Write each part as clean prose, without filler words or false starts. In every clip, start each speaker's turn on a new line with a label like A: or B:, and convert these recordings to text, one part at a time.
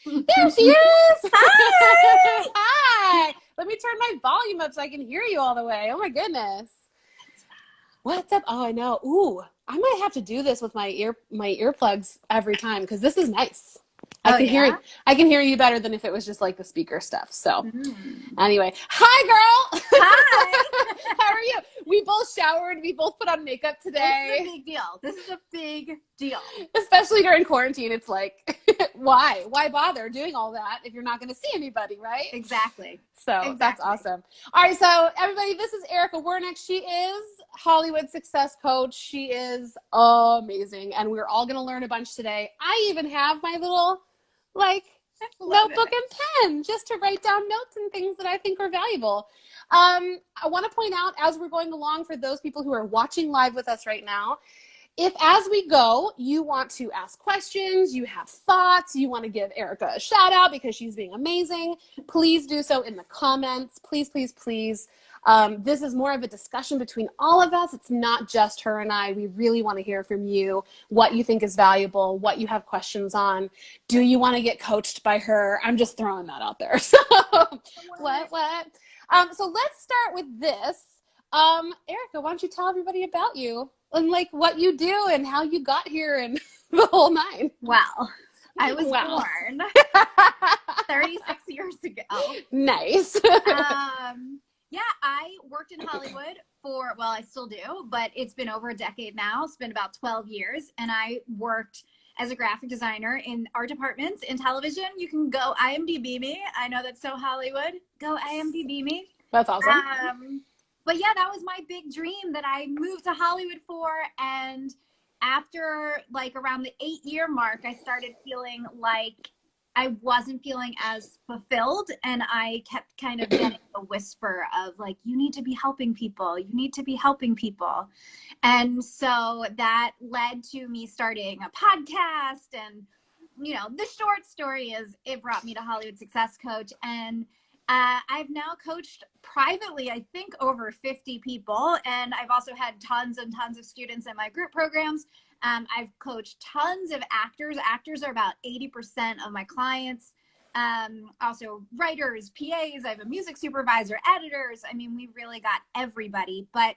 A: There she is.
B: Hi!
A: Hi. Let me turn my volume up so I can hear you all the way. Oh my goodness. What's up? Oh, I know. Ooh, I might have to do this with my earplugs every time because this is nice. I
B: Oh,
A: can hear
B: yeah?
A: I can hear you better than if it was just like the speaker stuff. So
B: Mm.
A: anyway, hi girl.
B: Hi!
A: How are you? We both showered. We both put on makeup
B: This is a
A: today.
B: big deal. This is a big deal.
A: Especially during quarantine, it's like, why? Why bother doing all that if you're not going to see anybody, right?
B: Exactly.
A: So that's
B: Exactly.
A: awesome. All right, so everybody, this is Erica Wernick. She is Hollywood success coach. She is amazing, and we're all going to learn a bunch today. I even have my little, like, notebook and pen just to write down notes and things that I think are valuable. I want to point out as we're going along for those people who are watching live with us right now, if as we go, you want to ask questions, you have thoughts, you want to give Erica a shout out because she's being amazing, please do so in the comments. Please, please, please. This is more of a discussion between all of us. It's not just her and I. We really want to hear from you, what you think is valuable, what you have questions on. Do you want to get coached by her? I'm just throwing that out there. So, what? So let's start with this. Erica, why don't you tell everybody about you and like what you do and how you got here and the whole nine.
B: Well, I was born 36 years ago.
A: Nice.
B: Yeah, I worked in Hollywood for, well, I still do, but it's been over a decade now. It's been about 12 years. And I worked as a graphic designer in art departments in television. You can go IMDb me. I know that's so Hollywood. Go IMDb me.
A: That's awesome.
B: But yeah, that was my big dream that I moved to Hollywood for. And after like around the 8-year mark, I started feeling like I wasn't feeling as fulfilled. And I kept kind of getting a whisper of like, you need to be helping people. You need to be helping people. And so that led to me starting a podcast. And, you know, the short story is it brought me to Hollywood Success Coach. And I've now coached privately, I think, over 50 people. And I've also had tons and tons of students in my group programs. I've coached tons of actors. Actors are about 80% of my clients. Also writers, PAs. I have a music supervisor, editors. I mean, we really got everybody. But,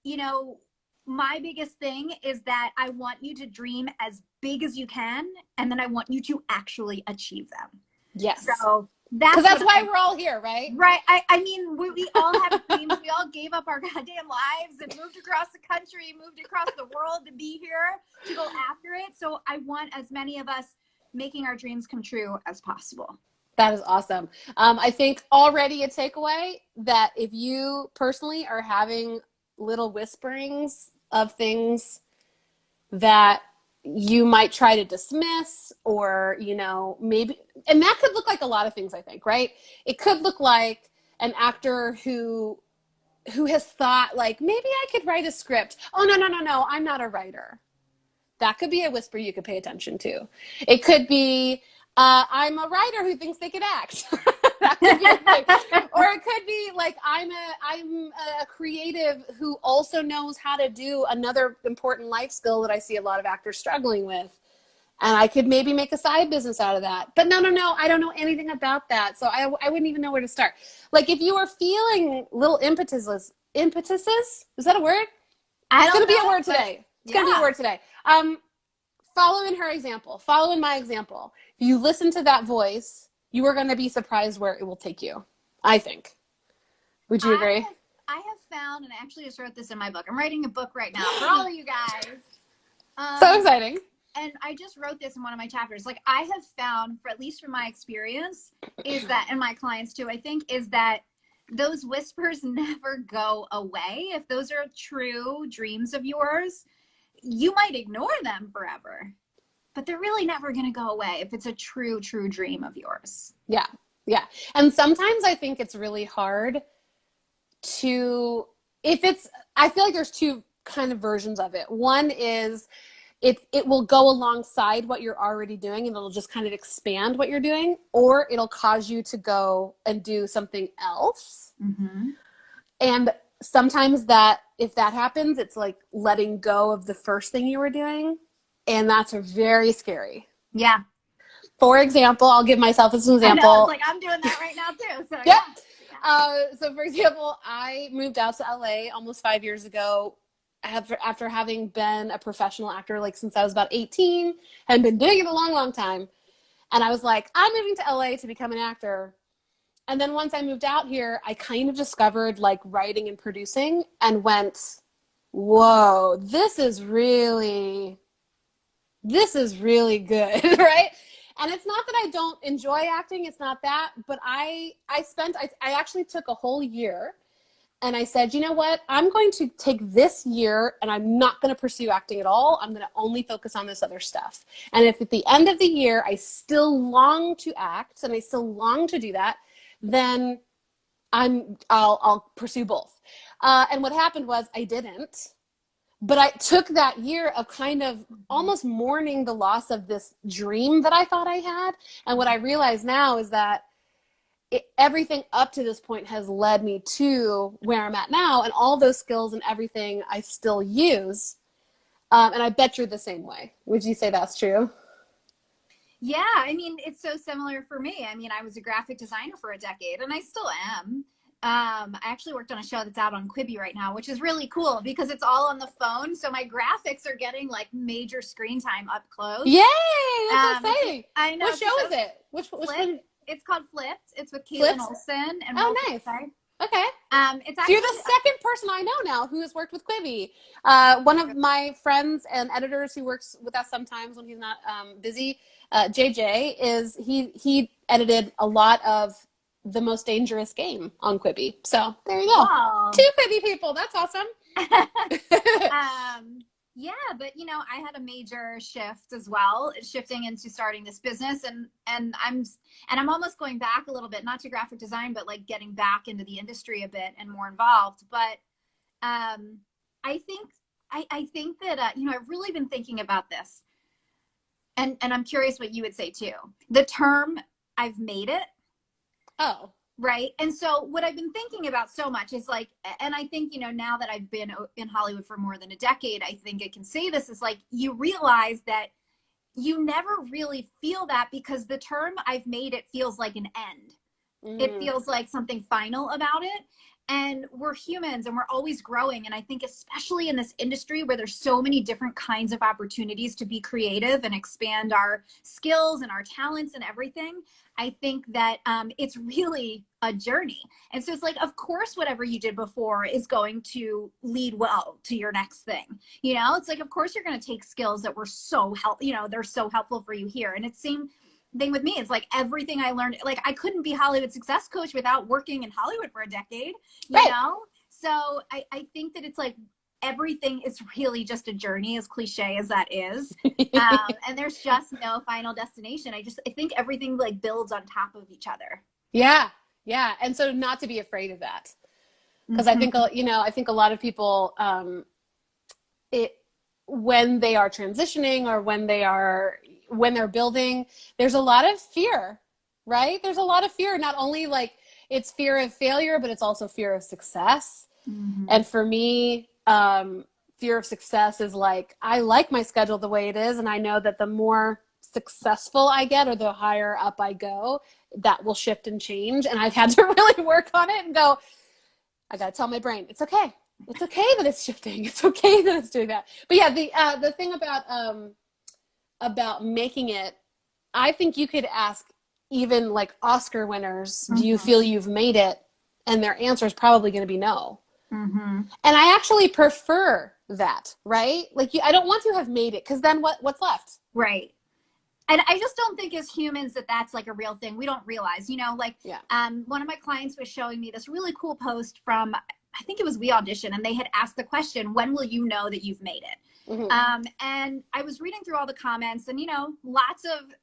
B: you know, my biggest thing is that I want you to dream as big as you can. And then I want you to actually achieve them.
A: Yes.
B: So
A: that's why we're all here, right?
B: Right. I mean, we all have dreams. We all gave up our goddamn lives and moved across the country, moved across the world to be here, to go after it. So I want as many of us making our dreams come true as possible.
A: That is awesome. I think already a takeaway that if you personally are having little whisperings of things that you might try to dismiss or, you know, maybe, and that could look like a lot of things, I think, right? It could look like an actor who has thought like, maybe I could write a script. Oh, no, I'm not a writer. That could be a whisper you could pay attention to. It could be, I'm a writer who thinks they could act. That could be a thing. Or it could be like, I'm a creative who also knows how to do another important life skill that I see a lot of actors struggling with. And I could maybe make a side business out of that. But no, I don't know anything about that. So I wouldn't even know where to start. Like if you are feeling little impetuses, is that a word? It's going to be a word today. It's going to be a word today. Follow in her example. Follow in my example. If you listen to that voice, you are going to be surprised where it will take you, I think. Would you agree?
B: I have found, and I actually just wrote this in my book. I'm writing a book right now for all of you guys.
A: So exciting.
B: And I just wrote this in one of my chapters. Like I have found, for at least from my experience, is that, and my clients too, I think, is that those whispers never go away. If those are true dreams of yours, you might ignore them forever, but they're really never going to go away if it's a true dream of yours.
A: Yeah. And sometimes I think it's really hard to, I feel like there's two kind of versions of it. One is it will go alongside what you're already doing and it'll just kind of expand what you're doing, or it'll cause you to go and do something else.
B: Mm-hmm.
A: And sometimes if that happens, it's like letting go of the first thing you were doing. And that's very scary.
B: Yeah.
A: for example, I'll give myself as an
B: I know, it's
A: example.
B: like I'm doing that right now too. So
A: Yep.
B: yeah.
A: So for example, I moved out to LA almost 5 years ago after having been a professional actor like since I was about 18 and been doing it a long, long time. And I was like, I'm moving to LA to become an actor. And then once I moved out here, I kind of discovered like writing and producing and went, whoa, this is really good, right? And it's not that I don't enjoy acting, it's not that, but I actually took a whole year and I said, you know what? I'm going to take this year and I'm not going to pursue acting at all. I'm going to only focus on this other stuff. And if at the end of the year I still long to act and I still long to do that, then I'll pursue both. And what happened was I didn't. But I took that year of kind of almost mourning the loss of this dream that I thought I had. And what I realize now is that everything up to this point has led me to where I'm at now. And all those skills and everything I still use. And I bet you're the same way. Would you say that's true?
B: Yeah, I mean, it's so similar for me. I mean, I was a graphic designer for a decade and I still am. I actually worked on a show that's out on Quibi right now, which is really cool because it's all on the phone. So my graphics are getting like major screen time up close.
A: Yay! That's exciting.
B: I know.
A: What show is it? Which one?
B: It's called Flipped. It's with Caitlin
A: Flipped?
B: Olsen and
A: Oh,
B: Will
A: nice.
B: Forsythe.
A: Okay.
B: It's
A: So
B: actually
A: you're the second person I know now who has worked with Quibi. One of my friends and editors who works with us sometimes when he's not busy, JJ, he edited a lot of The Most Dangerous Game on Quibi. So there you go.
B: Wow.
A: Two Quibi people. That's awesome.
B: Yeah, but you know, I had a major shift as well, shifting into starting this business, and I'm almost going back a little bit, not to graphic design, but like getting back into the industry a bit and more involved. But I think I think that you know, I've really been thinking about this, and I'm curious what you would say too. The term "I've made it."
A: Oh.
B: Right. And so what I've been thinking about so much is like, and I think, you know, now that I've been in Hollywood for more than a decade, I think I can say this is like, you realize that you never really feel that because the term I've made it feels like an end. It feels like something final about it. And we're humans and we're always growing. And I think especially in this industry where there's so many different kinds of opportunities to be creative and expand our skills and our talents and everything, I think that it's really a journey. And so it's like, of course, whatever you did before is going to lead well to your next thing. You know, it's like, of course, you're going to take skills that were so you know, they're so helpful for you here. And it seemed thing with me, it's like everything I learned, like I couldn't be Hollywood success coach without working in Hollywood for a decade, you know? So I think that it's like everything is really just a journey, as cliche as that is. And there's just no final destination. I think everything like builds on top of each other.
A: Yeah. Yeah. And so not to be afraid of that. Because I think, you know, I think a lot of people, when they are transitioning or when they're building, there's a lot of fear, right? There's a lot of fear, not only like it's fear of failure, but it's also fear of success. And for me, fear of success is like, I like my schedule the way it is. And I know that the more successful I get or the higher up I go, that will shift and change. And I've had to really work on it and go, I got to tell my brain, it's okay. It's okay that it's shifting. It's okay that it's doing that. But yeah, the thing about making it, I think you could ask even like Oscar winners, do you feel you've made it? And their answer is probably going to be no. And I actually prefer that, right? Like I don't want to have made it because then what's left?
B: Right. And I just don't think as humans that that's like a real thing. We don't realize, you know, like one of my clients was showing me this really cool post from, I think it was We Audition, and they had asked the question, when will you know that you've made it? And I was reading through all the comments and, you know, lots of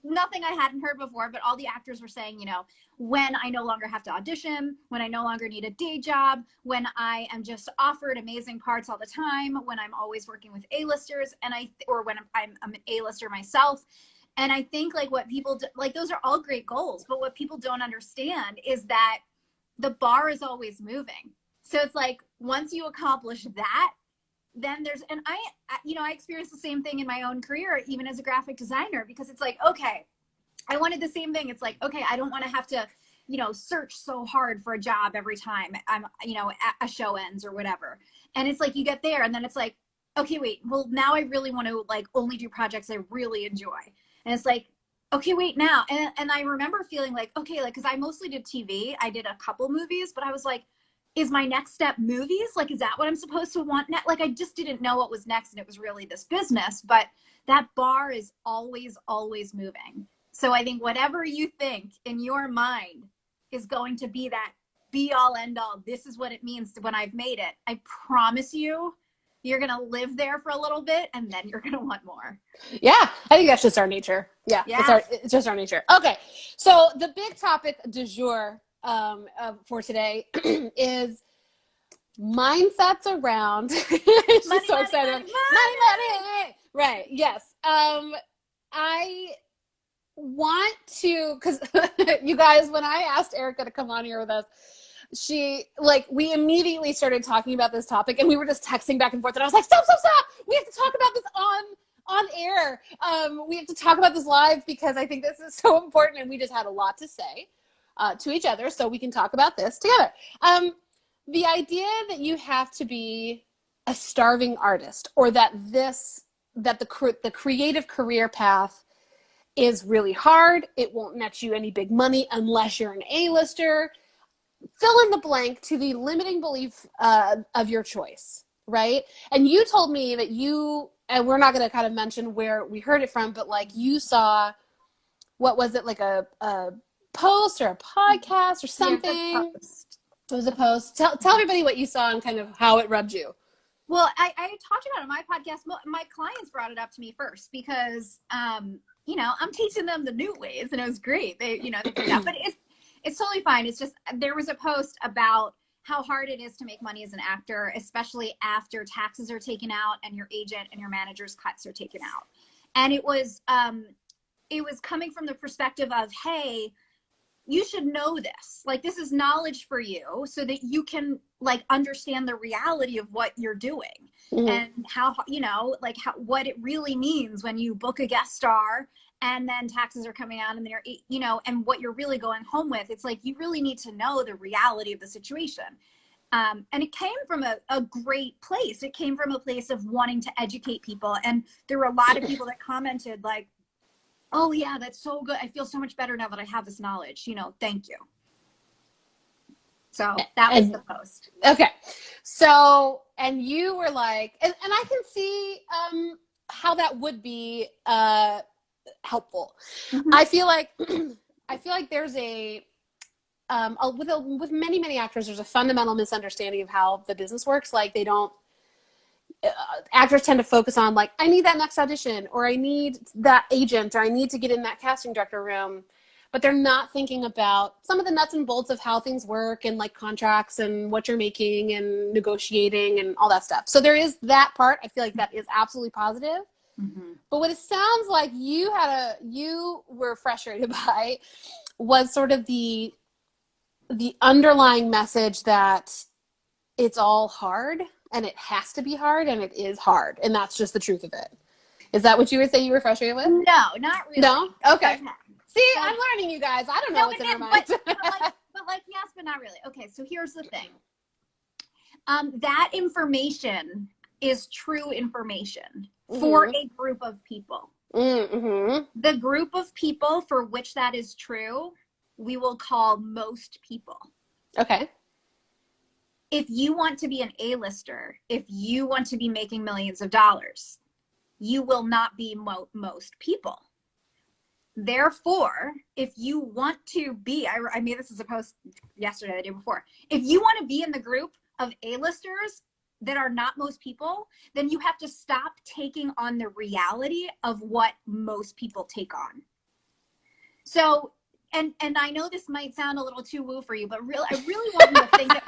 B: nothing I hadn't heard before, but all the actors were saying, you know, when I no longer have to audition, when I no longer need a day job, when I am just offered amazing parts all the time, when I'm always working with A-listers or when I'm an A-lister myself. And I think like what people do, like those are all great goals, but what people don't understand is that the bar is always moving. So it's like, once you accomplish that, then and I, you know, I experienced the same thing in my own career, even as a graphic designer, because it's like, okay, I wanted the same thing. It's like, okay, I don't want to have to, you know, search so hard for a job every time I'm, you know, a show ends or whatever. And it's like, you get there and then it's like, okay, wait, well, now I really want to like only do projects I really enjoy. And it's like, okay, wait now. And I remember feeling like, okay, like, cause I mostly did TV. I did a couple movies, but I was like, is my next step movies? Like, is that what I'm supposed to want next? Like, I just didn't know what was next. And it was really this business, but that bar is always, always moving. So I think whatever you think in your mind is going to be that be all end all. This is what it means when I've made it. I promise you, you're going to live there for a little bit and then you're going to want more.
A: Yeah, I think that's just our nature. Yeah,
B: Yeah.
A: it's just our nature. Okay, so the big topic du jour for today is mindsets around. She's
B: Money,
A: so
B: money,
A: excited.
B: money,
A: Money. Right. Yes. I want to, because you guys, when I asked Erica to come on here with us, we immediately started talking about this topic and we were just texting back and forth and I was like, stop. We have to talk about this on air. We have to talk about this live because I think this is so important and we just had a lot to say to each other so we can talk about this together. The idea that you have to be a starving artist or that the creative career path is really hard. It won't net you any big money unless you're an A-lister. Fill in the blank to the limiting belief of your choice, right? And you told me that and we're not going to kind of mention where we heard it from, but like you saw, what was it, like a post or a podcast or something?
B: Yeah,
A: it was a post. Tell everybody what you saw and kind of how it rubbed you.
B: Well, I talked about it on my podcast. My clients brought it up to me first because, you know, I'm teaching them the new ways and it was great. They picked up, but it's totally fine. It's just, there was a post about how hard it is to make money as an actor, especially after taxes are taken out and your agent and your manager's cuts are taken out. And it was coming from the perspective of, hey, you should know this. Like, this is knowledge for you so that you can like understand the reality of what you're doing and how, you know, like what it really means when you book a guest star and then taxes are coming out and they're, you know, and what you're really going home with. It's like, you really need to know the reality of the situation. And it came from a great place. It came from a place of wanting to educate people. And there were a lot of people that commented like, oh yeah, that's so good. I feel so much better now that I have this knowledge, you know, thank you. So that was the post.
A: Okay. So, and you were like, and I can see how that would be helpful.
B: Mm-hmm.
A: I feel like there's with many actors, there's a fundamental misunderstanding of how the business works. Like actors tend to focus on like, I need that next audition, or I need that agent, or I need to get in that casting director room. But they're not thinking about some of the nuts and bolts of how things work and like contracts and what you're making and negotiating and all that stuff. So there is that part. I feel like that is absolutely positive. Mm-hmm. But what it sounds like you were frustrated by was sort of the underlying message that it's all hard and it has to be hard and it is hard. And that's just the truth of it. Is that what you would say you were frustrated with?
B: No, not really.
A: No? Okay. See, I'm learning, you guys. I don't know what's in her mind.
B: but yes, but not really. Okay, so here's the thing. That information is true information for a group of people. Mm-hmm. The group of people for which that is true, we will call most people.
A: Okay.
B: If you want to be an A-lister, if you want to be making millions of dollars, you will not be most people. Therefore, if you want to be, I made this as a post yesterday, the day before. If you want to be in the group of A-listers that are not most people, then you have to stop taking on the reality of what most people take on. So, and I know this might sound a little too woo for you, but really, I really want you to think that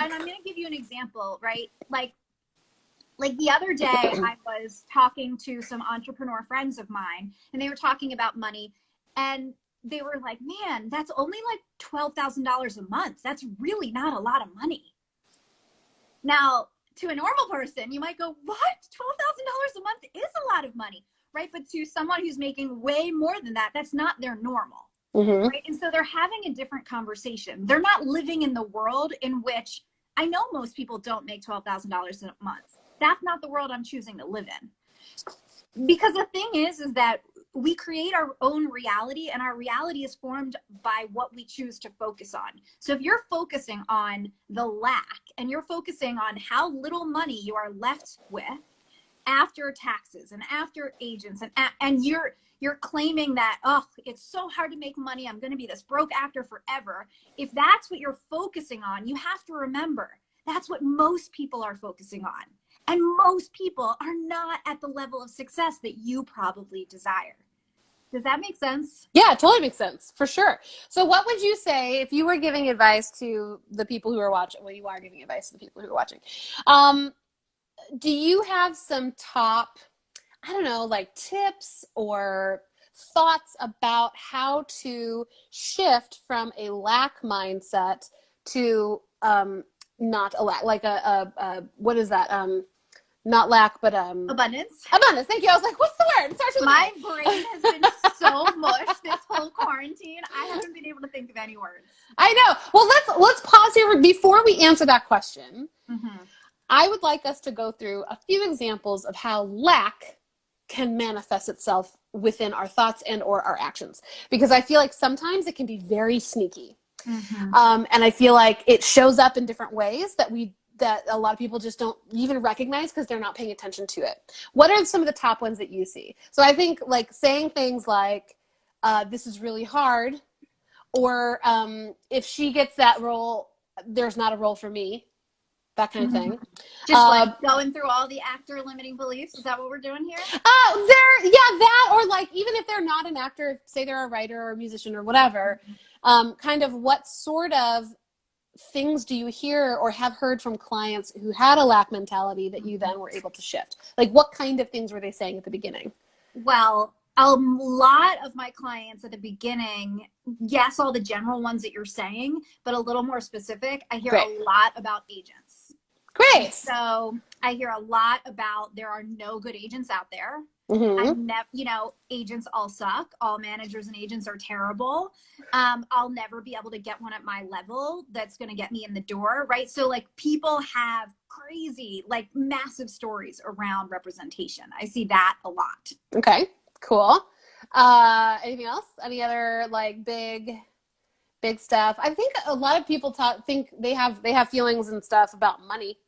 B: and I'm going to give you an example, right? Like the other day, I was talking to some entrepreneur friends of mine, and they were talking about money, and they were like, man, that's only like $12,000 a month. That's really not a lot of money. Now, to a normal person, you might go, what? $12,000 a month is a lot of money. right? But to someone who's making way more than that, that's not their normal, right? And so they're having a different conversation. They're not living in the world in which, I know most people don't make $12,000 a month. That's not the world I'm choosing to live in. Because the thing is that we create our own reality, and our reality is formed by what we choose to focus on. So if you're focusing on the lack, and you're focusing on how little money you are left with after taxes and after agents, and you're claiming that, oh, it's so hard to make money, I'm going to be this broke actor forever. If that's what you're focusing on, you have to remember that's what most people are focusing on. And most people are not at the level of success that you probably desire. Does that make sense?
A: Yeah, it totally makes sense, for sure. So what would you say if you were giving advice to the people who are watching? Well, you are giving advice to the people who are watching. Do you have some top, I don't know, like tips or thoughts about how to shift from a lack mindset to not a lack, like what is that? Not lack, but
B: abundance.
A: Abundance. Thank you. I was like, what's the word? It starts with
B: my brain has been so mush this whole quarantine. I haven't been able to think of any words.
A: I know. Well, let's pause here before we answer that question. I would like us to go through a few examples of how lack can manifest itself within our thoughts and or our actions, because I feel like sometimes it can be very sneaky. And I feel like it shows up in different ways that a lot of people just don't even recognize because they're not paying attention to it. What are some of the top ones that you see? So I think like saying things like, this is really hard, or if she gets that role, there's not a role for me, that kind of thing.
B: Just like going through all the actor limiting beliefs. Is that what we're doing here?
A: That, or like even if they're not an actor, say they're a writer or a musician or whatever, kind of what sort of things do you hear or have heard from clients who had a lack mentality that you then were able to shift? Like what kind of things were they saying at the beginning?
B: Well, a lot of my clients at the beginning, yes, all the general ones that you're saying, but a little more specific, I hear a lot about agents.
A: Great.
B: So I hear a lot about there are no good agents out there. I've never, agents all suck. All managers and agents are terrible. I'll never be able to get one at my level that's going to get me in the door, right? So like people have crazy, like massive stories around representation. I see that a lot.
A: Okay, cool. Anything else? Any other like big stuff? I think a lot of people think they have feelings and stuff about money.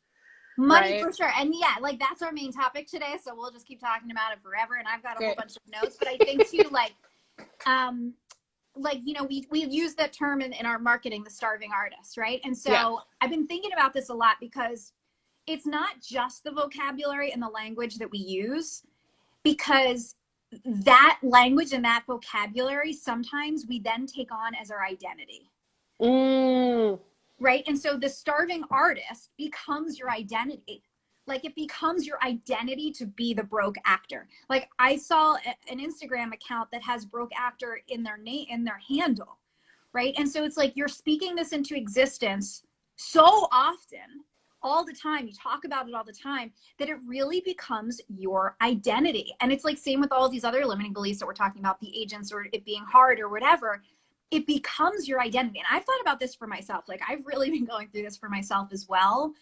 B: Money, right? For sure. And yeah, like that's our main topic today. So we'll just keep talking about it forever. And I've got a whole bunch of notes, but I think too, we've used that term in our marketing, the starving artist, right? And so I've been thinking about this a lot because it's not just the vocabulary and the language that we use, because that language and that vocabulary, sometimes we then take on as our identity. Right? And so the starving artist becomes your identity. Like it becomes your identity to be the broke actor. Like I saw an Instagram account that has broke actor in their name, in their handle, right? And so it's like you're speaking this into existence so often, all the time. You talk about it all the time, that it really becomes your identity. And it's like same with all these other limiting beliefs that we're talking about, the agents or it being hard or whatever. It becomes your identity. And I've thought about this for myself. Like I've really been going through this for myself as well.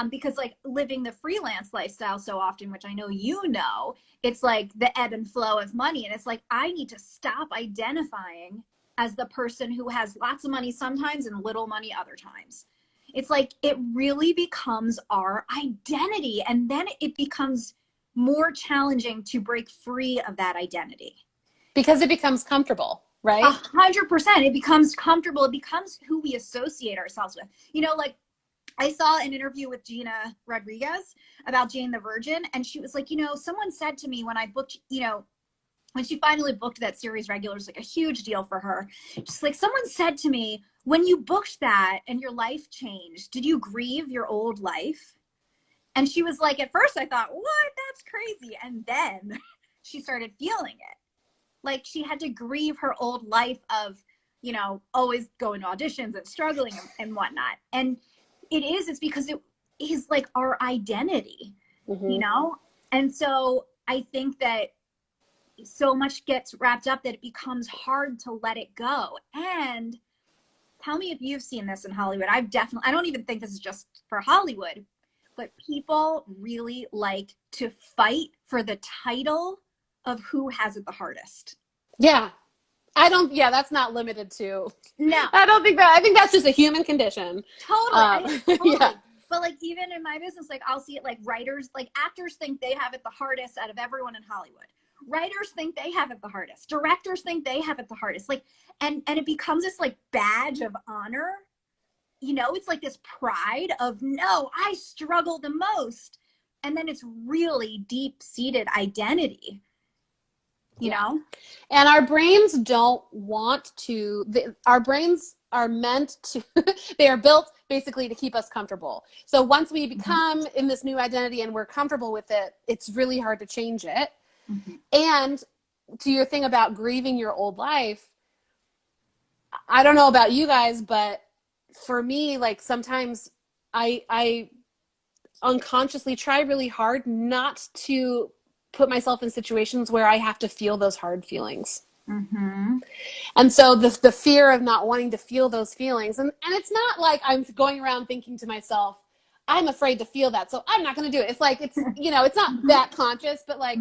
B: Because like living the freelance lifestyle so often, which I know it's like the ebb and flow of money. And it's like, I need to stop identifying as the person who has lots of money sometimes and little money other times. It's like, it really becomes our identity. And then it becomes more challenging to break free of that identity.
A: Because it becomes comfortable. Right?
B: 100%. It becomes comfortable. It becomes who we associate ourselves with. Like I saw an interview with Gina Rodriguez about Jane the Virgin. And she was like, someone said to me when I booked, when she finally booked that series regulars, like a huge deal for her. Just like someone said to me, when you booked that and your life changed, did you grieve your old life? And she was like, at first I thought, what? That's crazy. And then she started feeling it. Like she had to grieve her old life of, always going to auditions and struggling and whatnot. And it's because it is like our identity, And so I think that so much gets wrapped up that it becomes hard to let it go. And tell me if you've seen this in Hollywood. I don't even think this is just for Hollywood, but people really like to fight for the title of who has it the hardest.
A: Yeah. That's not limited to,
B: No.
A: I think that's just a human condition.
B: Totally. Totally.
A: Yeah.
B: But like, even in my business, like I'll see it like writers, like actors think they have it the hardest out of everyone in Hollywood. Writers think they have it the hardest. Directors think they have it the hardest. Like, and it becomes this like badge of honor. You know, it's like this pride of, no, I struggle the most. And then it's really deep-seated identity, you know?
A: And our brains don't want to, our brains are meant to, they are built basically to keep us comfortable. So once we become in this new identity and we're comfortable with it, it's really hard to change it. Mm-hmm. And to your thing about grieving your old life, I don't know about you guys, but for me, like sometimes I unconsciously try really hard not to put myself in situations where I have to feel those hard feelings. Mm-hmm. And so the fear of not wanting to feel those feelings, and it's not like I'm going around thinking to myself, I'm afraid to feel that, so I'm not going to do it. It's like, it's, you know, it's not that conscious, but like,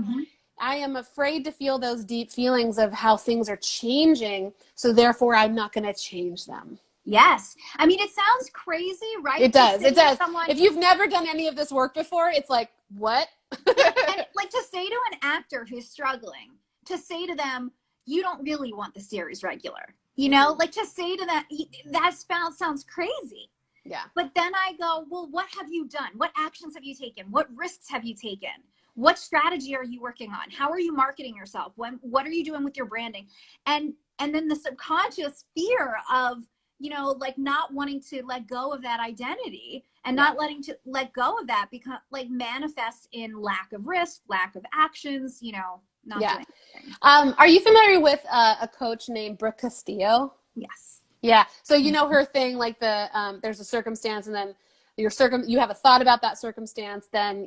A: I am afraid to feel those deep feelings of how things are changing, so therefore I'm not going to change them.
B: Yes. I mean, it sounds crazy, right?
A: It does. It does. If you've never done any of this work before, it's like, what?
B: And like, to say to an actor who's struggling, to say to them, you don't really want the series regular, you know, like to say to that sounds crazy.
A: Yeah.
B: But then I go, well, what have you done? What actions have you taken? What risks have you taken? What strategy are you working on? How are you marketing yourself? What are you doing with your branding? And then the subconscious fear of, you know, like not wanting to let go of that identity and not let go of that, because like manifests in lack of risk, lack of actions, you know, not doing anything.
A: Are you familiar with a coach named Brooke Castillo?
B: Yes.
A: Yeah. So you know her thing, like there's a circumstance, and then you have a thought about that circumstance, then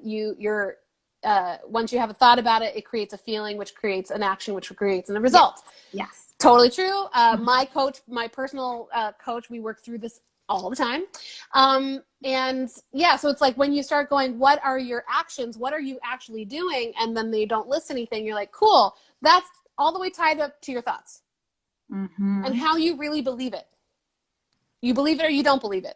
A: once you have a thought about it, it creates a feeling, which creates an action, which creates a result.
B: Yes.
A: Totally true. My personal coach, we work through this all the time. And yeah, so it's like when you start going, what are your actions? What are you actually doing? And then they don't list anything. You're like, cool. That's all the way tied up to your thoughts and how you really believe it. You believe it or you don't believe it.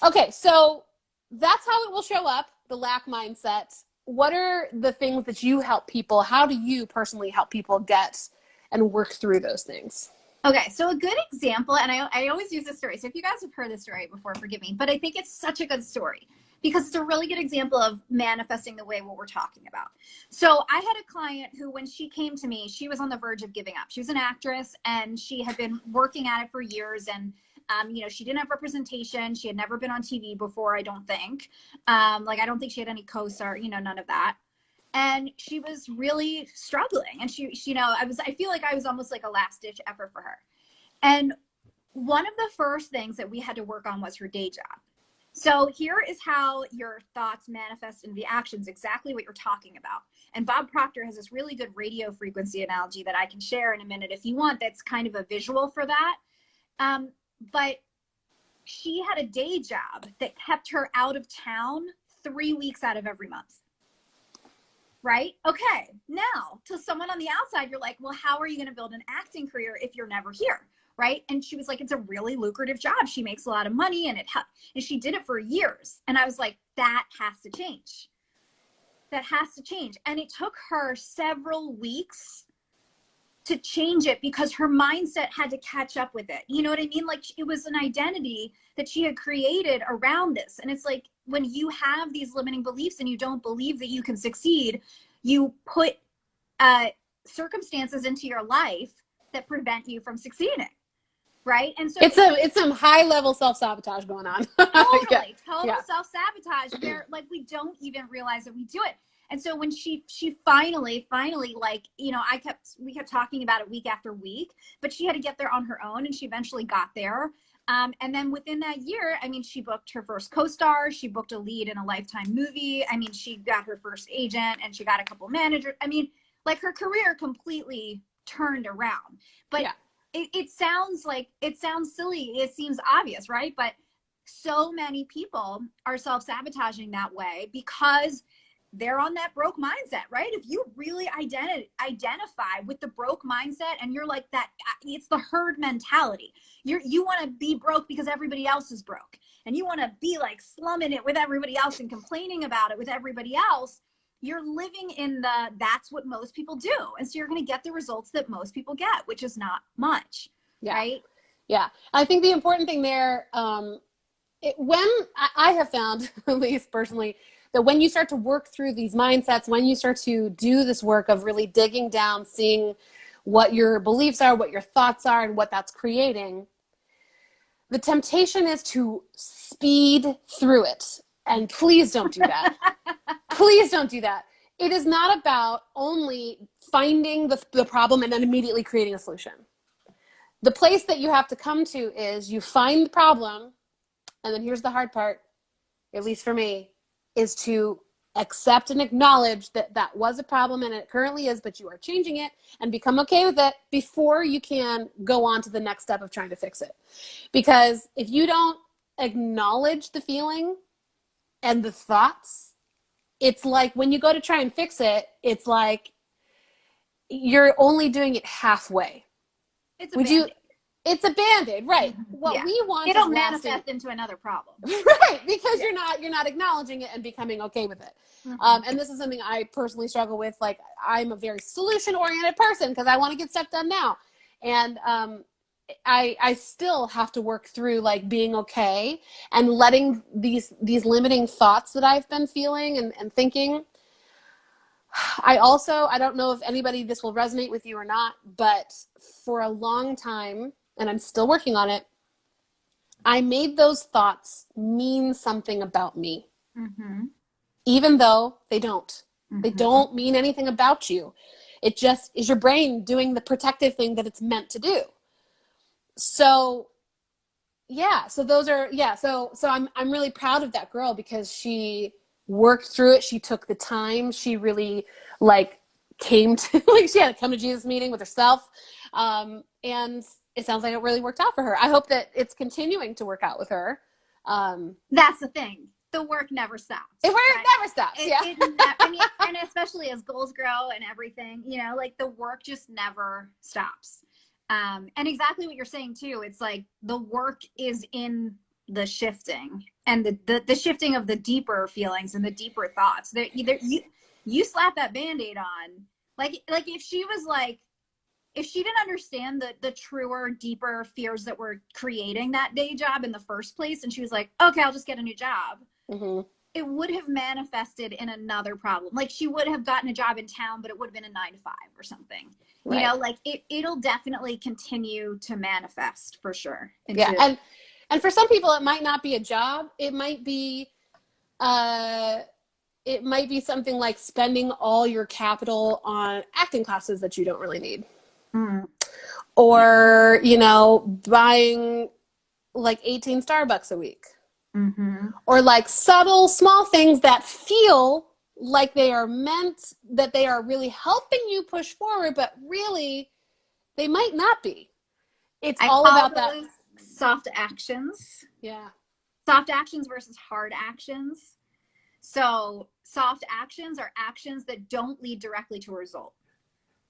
A: Okay. So that's how it will show up, the lack mindset. What are the things that you help people? How do you personally help people get and work through those things?
B: Okay, so a good example, and I always use this story, so if you guys have heard this story before, forgive me, but I think it's such a good story because it's a really good example of manifesting the way what we're talking about. So I had a client who, when she came to me, she was on the verge of giving up. She was an actress, and she had been working at it for years, and you know, she didn't have representation. She had never been on TV before, I don't think. Like, I don't think she had any co-star, you know, none of that. And she was really struggling. And she, you know, I feel like I was almost like a last ditch effort for her. And one of the first things that we had to work on was her day job. So here is how your thoughts manifest into the actions, exactly what you're talking about. And Bob Proctor has this really good radio frequency analogy that I can share in a minute if you want. That's kind of a visual for that. But she had a day job that kept her out of town 3 weeks out of every month. Right? Okay. Now, to someone on the outside, you're like, well, how are you going to build an acting career if you're never here? Right? And she was like, it's a really lucrative job. She makes a lot of money, and and she did it for years. And I was like, that has to change. That has to change. And it took her several weeks to change it because her mindset had to catch up with it. You know what I mean? Like, it was an identity that she had created around this. And it's like, when you have these limiting beliefs and you don't believe that you can succeed, you put circumstances into your life that prevent you from succeeding. Right? And so
A: it's some high level self-sabotage going on.
B: Total self-sabotage where like we don't even realize that we do it. And so when she finally, like, you know, we kept talking about it week after week, but she had to get there on her own, and she eventually got there. And then within that year, I mean, she booked her first co-star, she booked a lead in a Lifetime movie. I mean, she got her first agent, and she got a couple managers. I mean, like her career completely turned around. But
A: Yeah.
B: it sounds silly. It seems obvious, right? But so many people are self-sabotaging that way because they're on that broke mindset, right? If you really identify with the broke mindset and you're like that, it's the herd mentality. You want to be broke because everybody else is broke, and you want to be like slumming it with everybody else and complaining about it with everybody else. You're living in that's what most people do. And so you're going to get the results that most people get, which is not much.
A: Yeah.
B: Right.
A: Yeah. I think the important thing there, when I have found, at least personally, that when you start to work through these mindsets, when you start to do this work of really digging down, seeing what your beliefs are, what your thoughts are, and what that's creating, the temptation is to speed through it. And please don't do that. Please don't do that. It is not about only finding the problem and then immediately creating a solution. The place that you have to come to is you find the problem, and then here's the hard part, at least for me, is to accept and acknowledge that that was a problem and it currently is, but you are changing it, and become okay with it before you can go on to the next step of trying to fix it. Because if you don't acknowledge the feeling and the thoughts, it's like when you go to try and fix it, it's like you're only doing it halfway.
B: It's a Band-Aid.
A: It's a Band-Aid, right? What we want
B: it'll
A: is
B: manifest into another problem,
A: right? Because you're not acknowledging it and becoming okay with it. And this is something I personally struggle with. Like, I'm a very solution-oriented person because I want to get stuff done now, and I still have to work through like being okay and letting these limiting thoughts that I've been feeling and thinking. I don't know if anybody, this will resonate with you or not, but for a long time, and I'm still working on it, I made those thoughts mean something about me, even though they don't. They don't mean anything about you. It just is your brain doing the protective thing that it's meant to do. So yeah, so those are, yeah, so I'm really proud of that girl because she worked through it. She took the time. She really like came to, like, she had a come to Jesus meeting with herself. And it sounds like it really worked out for her. I hope that it's continuing to work out with her.
B: That's the thing. The work never stops.
A: It never stops. Yeah.
B: I mean, and especially as goals grow and everything, you know, like the work just never stops. And exactly what you're saying too. It's like the work is in the shifting and the shifting of the deeper feelings and the deeper thoughts. That you slap that Band-Aid on, like if she was like, if she didn't understand the truer, deeper fears that were creating that day job in the first place, and she was like, okay, I'll just get a new job. It would have manifested in another problem. Like she would have gotten a job in town, but it would have been a 9 to 5 or something. Right. You know, like it'll definitely continue to manifest for sure.
A: Yeah. And for some people, it might not be a job. It might be something like spending all your capital on acting classes that you don't really need. Or, you know, buying like 18 Starbucks a week. Or like subtle, small things that feel like they are meant, that they are really helping you push forward, but really they might not be. It's all about that.
B: Soft actions.
A: Yeah.
B: Soft actions versus hard actions. So soft actions are actions that don't lead directly to a result.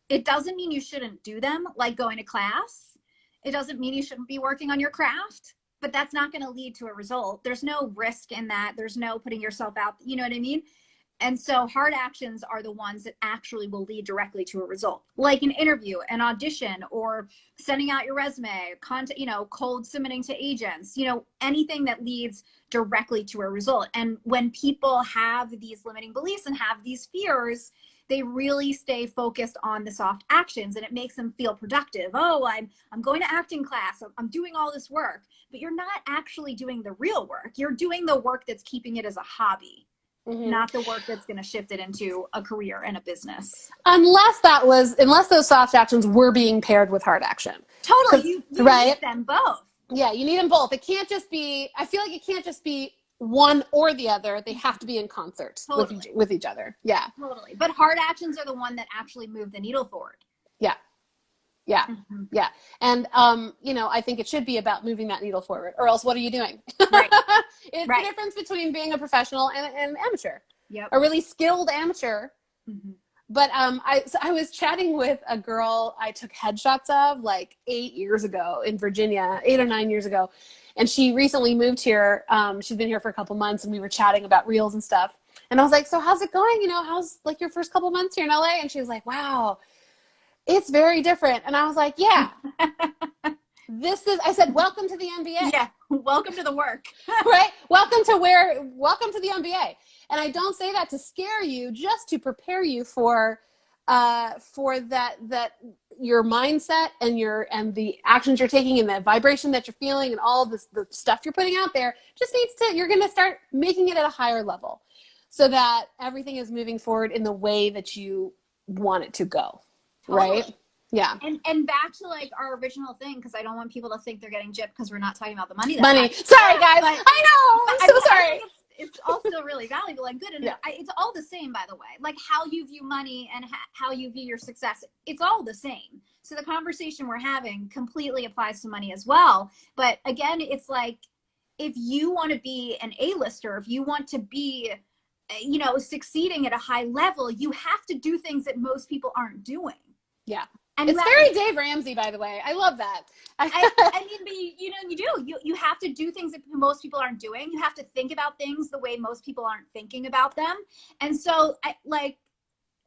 B: It doesn't mean you shouldn't do them, like going to class. It doesn't mean you shouldn't be working on your craft, but that's not going to lead to a result. There's no risk in that. There's no putting yourself out. You know what I mean? And so hard actions are the ones that actually will lead directly to a result, like an interview, an audition, or sending out your resume, content, you know, cold submitting to agents, you know, anything that leads directly to a result. And when people have these limiting beliefs and have these fears, they really stay focused on the soft actions, and it makes them feel productive. Oh, I'm going to acting class. I'm doing all this work, but you're not actually doing the real work. You're doing the work that's keeping it as a hobby. Not the work that's going to shift it into a career and a business. Unless
A: those soft actions were being paired with hard action.
B: Totally. You right? Need them both.
A: Yeah, you need them both. It can't just be, I feel like it can't just be one or the other. They have to be in concert
B: Totally.
A: with each other. Yeah.
B: Totally. But hard actions are the one that actually move the needle forward.
A: Yeah. Yeah.
B: Mm-hmm.
A: Yeah. And, you know, I think it should be about moving that needle forward, or else what are you doing?
B: Right.
A: It's
B: right.
A: the difference between being a professional and an amateur.
B: Yep.
A: A really skilled amateur.
B: Mm-hmm.
A: But I was chatting with a girl I took headshots of like 8 years ago in Virginia, 8 or 9 years ago. And she recently moved here. She's been here for a couple months, and we were chatting about reels and stuff. And I was like, so how's it going? You know, how's like your first couple months here in LA? And she was like, wow, it's very different. And I was like, yeah, I said, welcome to the NBA.
B: Yeah. Welcome to the work.
A: Right? Welcome to the NBA. And I don't say that to scare you, just to prepare you for that your mindset and the actions you're taking and the vibration that you're feeling and all this, the stuff you're putting out there just you're going to start making it at a higher level so that everything is moving forward in the way that you want it to go.
B: Totally.
A: Right? Yeah.
B: And back to like our original thing, because I don't want people to think they're getting gypped because we're not talking about the money.
A: Sorry, guys. I know. I'm so sorry.
B: It's also really valuable and good. And
A: yeah.
B: It's all the same, by the way. Like how you view money and how you view your success. It's all the same. So the conversation we're having completely applies to money as well. But again, it's like if you want to be an A-lister, if you want to be, you know, succeeding at a high level, you have to do things that most people aren't doing.
A: Yeah. And it's very Dave Ramsey, by the way. I love that.
B: I mean, but you have to do things that most people aren't doing. You have to think about things the way most people aren't thinking about them. And so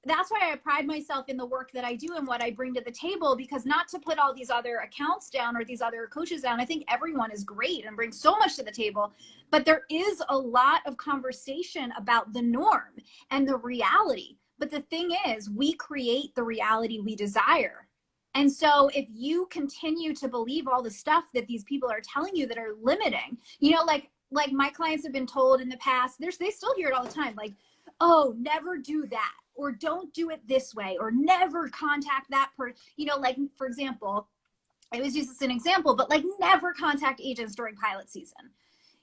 B: that's why I pride myself in the work that I do and what I bring to the table, because not to put all these other accounts down or these other coaches down. I think everyone is great and brings so much to the table, but there is a lot of conversation about the norm and the reality. But the thing is, we create the reality we desire. And so if you continue to believe all the stuff that these people are telling you that are limiting, you know, like my clients have been told in the past, they still hear it all the time. Like, oh, never do that, or don't do it this way, or never contact that person. You know, like, for example, I was just an example, but like never contact agents during pilot season.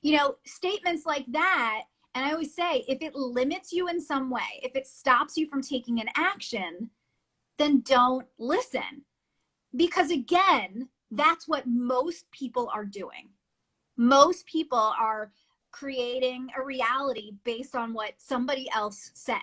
B: You know, statements like that. And I always say, if it limits you in some way, if it stops you from taking an action, then don't listen. Because again, that's what most people are doing. Most people are creating a reality based on what somebody else said.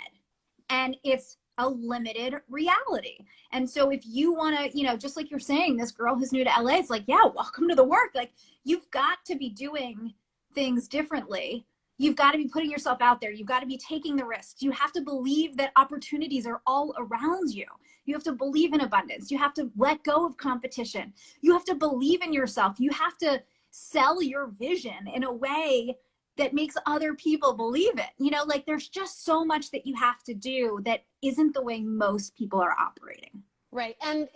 B: And it's a limited reality. And so if you want to, you know, just like you're saying, this girl who's new to LA, it's like, yeah, welcome to the work. Like, you've got to be doing things differently. You've got to be putting yourself out there. You've got to be taking the risks. You have to believe that opportunities are all around you. You have to believe in abundance. You have to let go of competition. You have to believe in yourself. You have to sell your vision in a way that makes other people believe it. You know, like there's just so much that you have to do that isn't the way most people are operating.
A: Right. And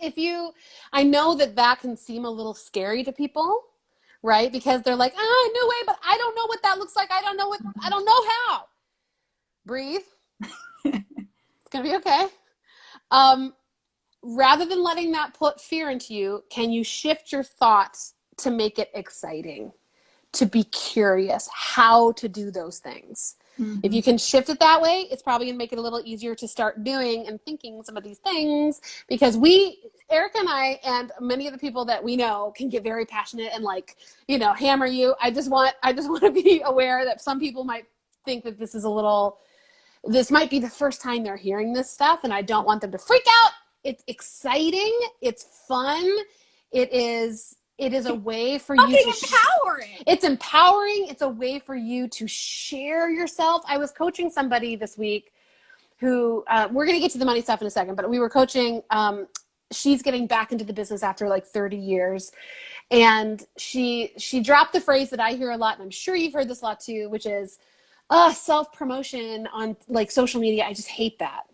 A: I know that can seem a little scary to people. Right? Because they're like, no way, but I don't know what that looks like. I don't know how. Breathe. It's going to be okay. Rather than letting that put fear into you, can you shift your thoughts to make it exciting, to be curious how to do those things? Mm-hmm. If you can shift it that way, it's probably going to make it a little easier to start doing and thinking some of these things, because Erica and I and many of the people that we know can get very passionate and like, you know, hammer you. I just want to be aware that some people might think that this might be the first time they're hearing this stuff, and I don't want them to freak out. It's exciting. It's fun. It is a way for you to
B: empowering.
A: It's empowering. It's a way for you to share yourself. I was coaching somebody this week who, we're going to get to the money stuff in a second, but we were coaching, she's getting back into the business after like 30 years. And she dropped the phrase that I hear a lot, and I'm sure you've heard this a lot too, which is, self-promotion on like social media. I just hate that.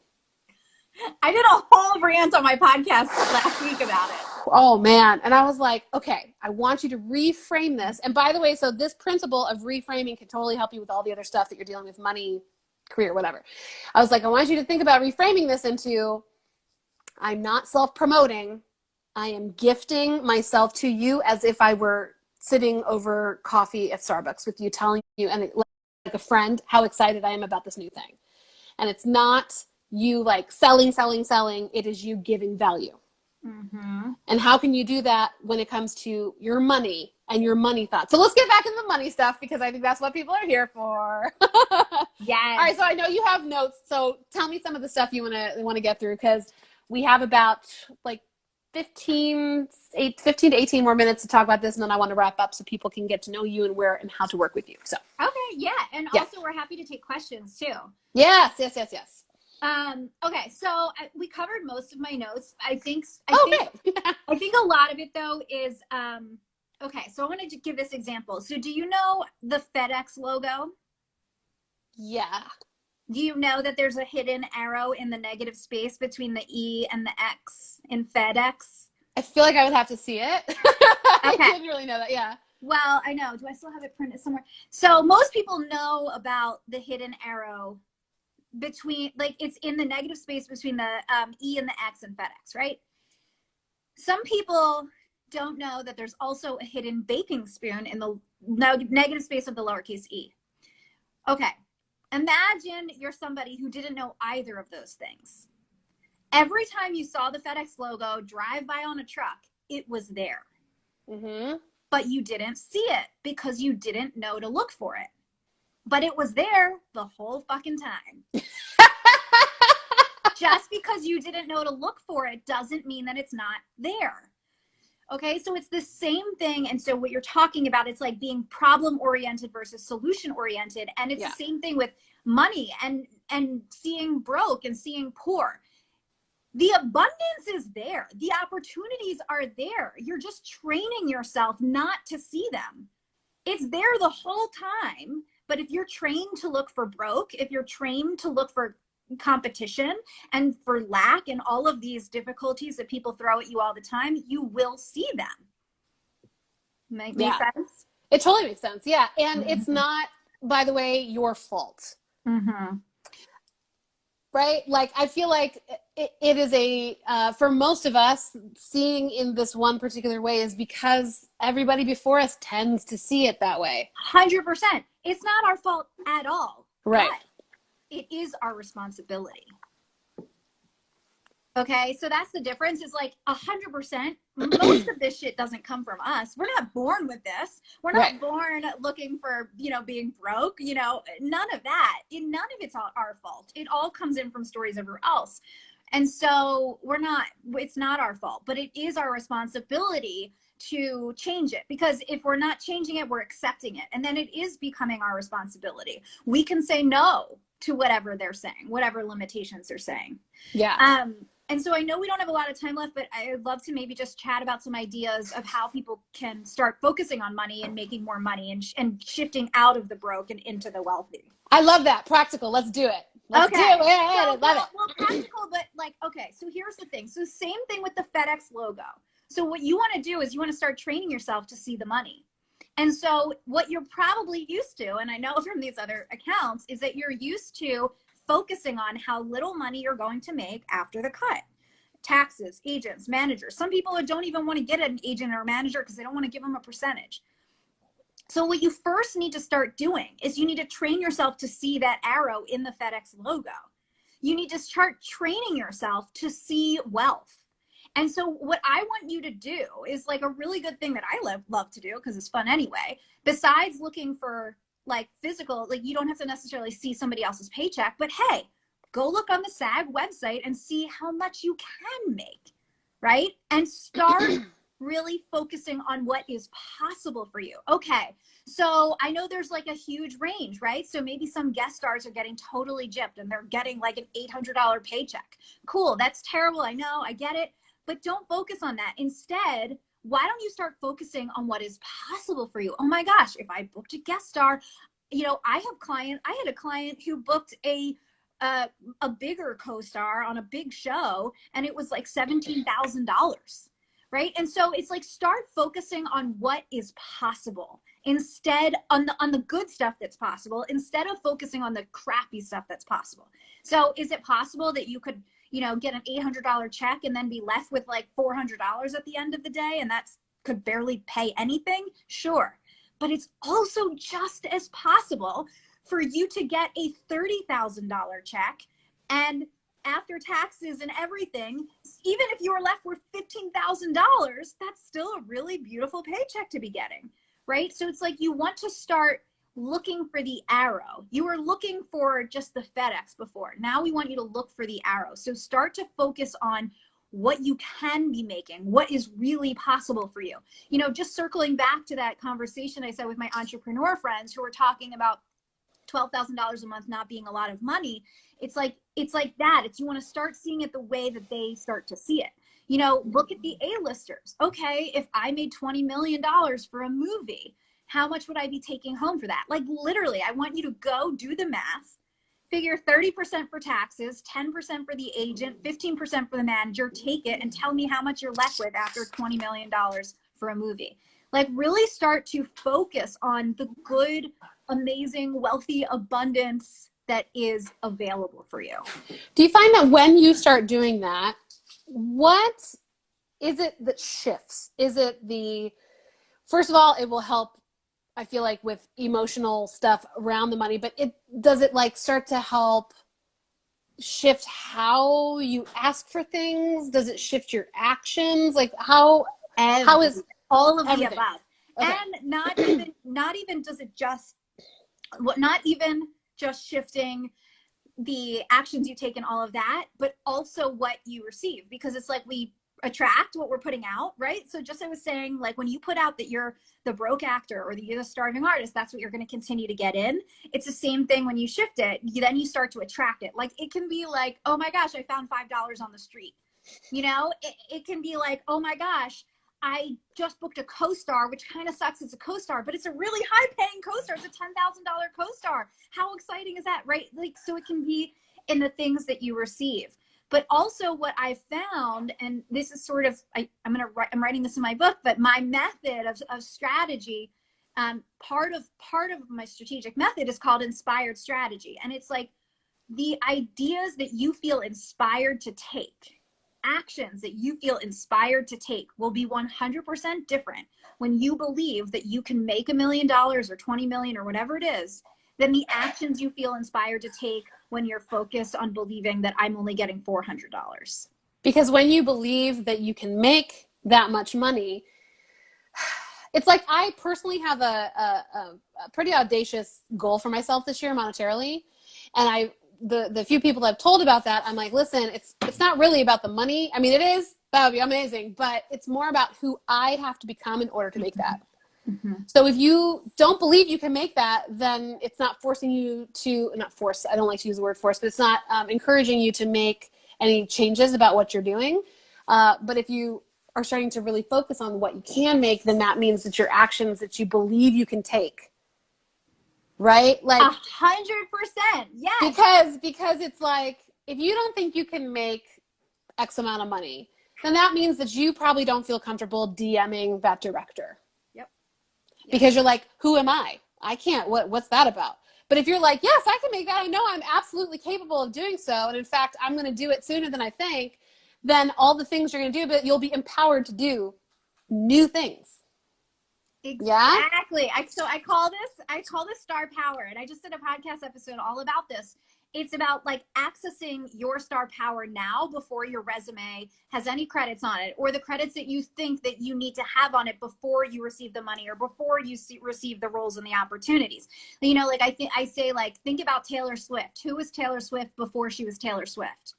B: I did a whole rant on my podcast last week about it.
A: Oh man. And I was like, okay, I want you to reframe this. And by the way, so this principle of reframing can totally help you with all the other stuff that you're dealing with, money, career, whatever. I was like, I want you to think about reframing this into, I'm not self-promoting. I am gifting myself to you as if I were sitting over coffee at Starbucks with you, telling you, and a friend how excited I am about this new thing. And it's not you like selling. It is you giving value.
B: Mm-hmm.
A: And how can you do that when it comes to your money and your money thoughts? So let's get back into the money stuff because I think that's what people are here for. All
B: Yes.
A: right, so I know you have notes. So tell me some of the stuff you want to get through because we have about like 15 to 18 more minutes to talk about this, and then I want to wrap up so people can get to know you and where and how to work with you. So
B: Okay, yeah, and
A: yeah.
B: also we're happy to take questions too.
A: Yes.
B: Okay, so we covered most of my notes. I think
A: Okay.
B: I think a lot of it though is okay, so I wanted to give this example. So do you know the FedEx logo?
A: Yeah.
B: Do you know that there's a hidden arrow in the negative space between the E and the X in FedEx?
A: I feel like I would have to see it.
B: Okay.
A: I didn't really know that. Yeah.
B: Well, I know. Do I still have it printed somewhere? So most people know about the hidden arrow between, like, it's in the negative space between the E and the X in FedEx, right? Some people don't know that there's also a hidden baking spoon in the negative space of the lowercase e. Okay. Imagine you're somebody who didn't know either of those things. Every time you saw the FedEx logo drive by on a truck, it was there.
A: Mm-hmm.
B: But you didn't see it because you didn't know to look for it. But it was there the whole fucking time. Just because you didn't know to look for it doesn't mean that it's not there. Okay, so it's the same thing. And so what you're talking about, it's like being problem oriented versus solution oriented. And it's the same thing with money and seeing broke and seeing poor. The abundance is there. The opportunities are there. You're just training yourself not to see them. It's there the whole time. But if you're trained to look for broke, if you're trained to look for competition and for lack and all of these difficulties that people throw at you all the time, you will see them. Make sense?
A: It totally makes sense. Yeah. And it's not, by the way, your fault.
B: Mm-hmm.
A: Right? Like, I feel like it is for most of us, seeing in this one particular way is because everybody before us tends to see it that way.
B: 100%. It's not our fault at all.
A: Right.
B: But it is our responsibility. Okay, so that's the difference. Is like 100%. Most of this shit doesn't come from us. We're not born with this. We're not born looking for, being broke. None of that. None of it's our fault. It all comes in from stories everywhere else. And so it's not our fault, but it is our responsibility to change it, because if we're not changing it, we're accepting it. And then it is becoming our responsibility. We can say no to whatever they're saying, whatever limitations they're saying.
A: Yeah.
B: And so I know we don't have a lot of time left, but I'd love to maybe just chat about some ideas of how people can start focusing on money and making more money and shifting out of the broke and into the wealthy.
A: I love that. Practical. Let's do it. Let's do it. I love it.
B: Well, practical, but okay, so here's the thing. So same thing with the FedEx logo. So what you want to do is you want to start training yourself to see the money. And so what you're probably used to, and I know from these other accounts, is that you're used to focusing on how little money you're going to make after the cut. Taxes, agents, managers. Some people don't even want to get an agent or a manager because they don't want to give them a percentage. So what you first need to start doing is you need to train yourself to see that arrow in the FedEx logo. You need to start training yourself to see wealth. And so what I want you to do is like a really good thing that I love to do, because it's fun anyway, besides looking for like physical, like you don't have to necessarily see somebody else's paycheck, but hey, go look on the SAG website and see how much you can make, right? And start really focusing on what is possible for you. Okay, so I know there's like a huge range, right? So maybe some guest stars are getting totally gypped and they're getting like an $800 paycheck. Cool, that's terrible. I know, I get it, but don't focus on that. Instead, why don't you start focusing on what is possible for you? Oh my gosh, if I booked a guest star, I had a client who booked a bigger co-star on a big show, and it was like $17,000, right? And so it's like, start focusing on what is possible instead on the good stuff that's possible, instead of focusing on the crappy stuff that's possible. So is it possible that you could get an $800 check and then be left with like $400 at the end of the day, and that's could barely pay anything? Sure. But it's also just as possible for you to get a $30,000 check, and after taxes and everything, even if you were left with $15,000, that's still a really beautiful paycheck to be getting, right? So it's like you want to start looking for the arrow. You were looking for just the FedEx before. Now we want you to look for the arrow. So start to focus on what you can be making, what is really possible for you. You know, just circling back to that conversation I said with my entrepreneur friends who were talking about $12,000 a month not being a lot of money. It's like that. It's, you want to start seeing it the way that they start to see it. You know, look at the A-listers. Okay, if I made $20 million for a movie, how much would I be taking home for that? Like literally, I want you to go do the math, figure 30% for taxes, 10% for the agent, 15% for the manager, take it and tell me how much you're left with after $20 million for a movie. Like really start to focus on the good, amazing, wealthy abundance that is available for you.
A: Do you find that when you start doing that, what is it that shifts? Is it first of all, it will help, I feel like, with emotional stuff around the money, but does it like start to help shift how you ask for things? Does it shift your actions? Like how is
B: all of
A: everything?
B: The above? Okay. And not even does it just, not even just shifting the actions you take and all of that, but also what you receive, because it's like we attract what we're putting out, right? So just I was saying, like when you put out that you're the broke actor or you're the starving artist, that's what you're going to continue to get in. It's the same thing when you shift it. Then you start to attract it. Like it can be like, oh my gosh, I found $5 on the street. You know, it can be like, oh my gosh, I just booked a co-star, which kind of sucks. It's a co-star, but it's a really high paying co-star. It's a $10,000 co-star. How exciting is that, right? Like, so it can be in the things that you receive. But also what I found, and this is sort of, I'm writing this in my book, but my method of strategy, part of my strategic method is called inspired strategy. And it's like the ideas that you feel inspired to take, actions that you feel inspired to take will be 100% different when you believe that you can make $1 million or 20 million or whatever it is, than the actions you feel inspired to take when you're focused on believing that I'm only getting $400.
A: Because when you believe that you can make that much money, it's like I personally have a pretty audacious goal for myself this year monetarily. And the few people I've told about that, I'm like, listen, it's not really about the money. I mean, it is, that would be amazing, but it's more about who I have to become in order to make that. Mm-hmm. So if you don't believe you can make that, then it's not forcing you to, not force, I don't like to use the word force, but it's not encouraging you to make any changes about what you're doing. But if you are starting to really focus on what you can make, then that means that your actions that you believe you can take, right? Like
B: 100%. Yes.
A: Because it's like, if you don't think you can make X amount of money, then that means that you probably don't feel comfortable DMing that director. Because you're like, who am I? I can't, what's that about? But if you're like, yes, I can make that. I know I'm absolutely capable of doing so. And in fact, I'm going to do it sooner than I think. Then all the things you're going to do, but you'll be empowered to do new things.
B: Exactly. Yeah? I call this star power. And I just did a podcast episode all about this. It's about like accessing your star power now before your resume has any credits on it, or the credits that you think that you need to have on it before you receive the money or before you receive the roles and the opportunities. You know, like I say, like, think about Taylor Swift. Who was Taylor Swift before she was Taylor Swift?